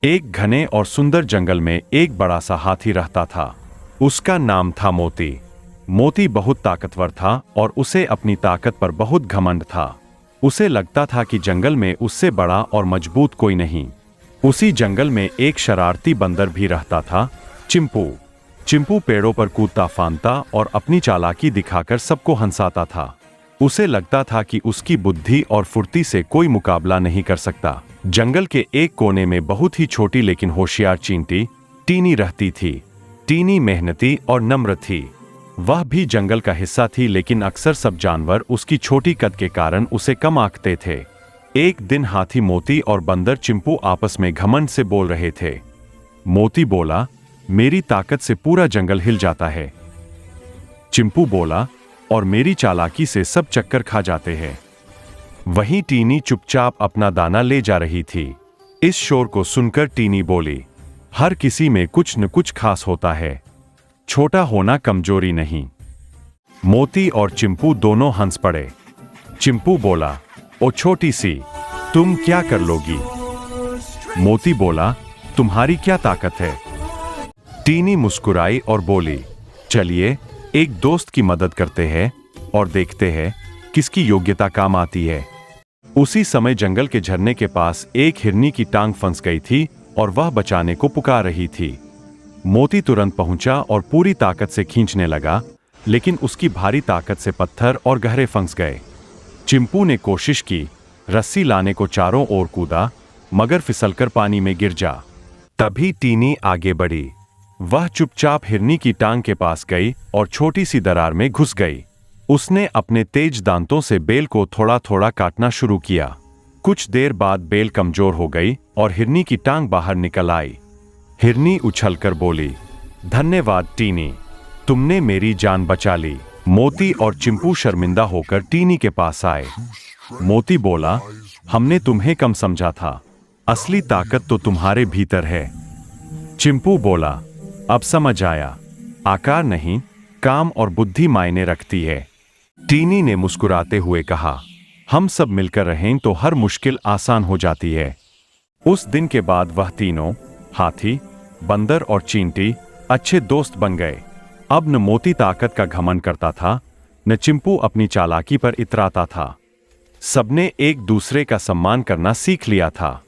एक घने और सुंदर जंगल में एक बड़ा सा हाथी रहता था। उसका नाम था मोती। मोती बहुत ताकतवर था और उसे अपनी ताकत पर बहुत घमंड था। उसे लगता था कि जंगल में उससे बड़ा और मजबूत कोई नहीं। उसी जंगल में एक शरारती बंदर भी रहता था, चिंपू। चिंपू पेड़ों पर कूदता फांदता और अपनी चालाकी दिखाकर सबको हंसाता था। उसे लगता था कि उसकी बुद्धि और फुर्ती से कोई मुकाबला नहीं कर सकता। जंगल के एक कोने में बहुत ही छोटी लेकिन होशियार चींटी टीनी रहती थी। टीनी मेहनती और नम्र थी। वह भी जंगल का हिस्सा थी, लेकिन अक्सर सब जानवर उसकी छोटी कद के कारण उसे कम आंकते थे। एक दिन हाथी मोती और बंदर चिंपू आपस में घमंड से बोल रहे थे। मोती बोला, मेरी ताकत से पूरा जंगल हिल जाता है। चिंपू बोला, और मेरी चालाकी से सब चक्कर खा जाते हैं। वहीं टीनी चुपचाप अपना दाना ले जा रही थी। इस शोर को सुनकर टीनी बोली, हर किसी में कुछ न कुछ खास होता है, छोटा होना कमजोरी नहीं। मोती और चिंपू दोनों हंस पड़े। चिंपू बोला, ओ छोटी सी, तुम क्या कर लोगी? मोती बोला, तुम्हारी क्या ताकत है? टीनी मुस्कुराई और बोली, चलिए एक दोस्त की मदद करते हैं और देखते हैं किसकी योग्यता काम आती है। उसी समय जंगल के झरने के पास एक हिरनी की टांग फंस गई थी और वह बचाने को पुकार रही थी। मोती तुरंत पहुंचा और पूरी ताकत से खींचने लगा, लेकिन उसकी भारी ताकत से पत्थर और गहरे फंस गए। चिंपू ने कोशिश की, रस्सी लाने को चारों ओर कूदा, मगर फिसलकर पानी में गिर जा। तभी टीनी आगे बढ़ी। वह चुपचाप हिरनी की टांग के पास गई और छोटी सी दरार में घुस गई। उसने अपने तेज दांतों से बेल को थोड़ा थोड़ा काटना शुरू किया। कुछ देर बाद बेल कमजोर हो गई और हिरनी की टांग बाहर निकल आई। हिरनी उछलकर बोली, धन्यवाद टीनी, तुमने मेरी जान बचा ली। मोती और चिंपू शर्मिंदा होकर टीनी के पास आए। मोती बोला, हमने तुम्हें कम समझा था, असली ताकत तो तुम्हारे भीतर है। चिंपू बोला, अब समझ आया, आकार नहीं, काम और बुद्धि मायने रखती है। टीनी ने मुस्कुराते हुए कहा, हम सब मिलकर रहें तो हर मुश्किल आसान हो जाती है। उस दिन के बाद वह तीनों, हाथी, बंदर और चींटी, अच्छे दोस्त बन गए। अब न मोती ताकत का घमंड करता था, न चिंपू अपनी चालाकी पर इतराता था। सबने एक दूसरे का सम्मान करना सीख लिया था।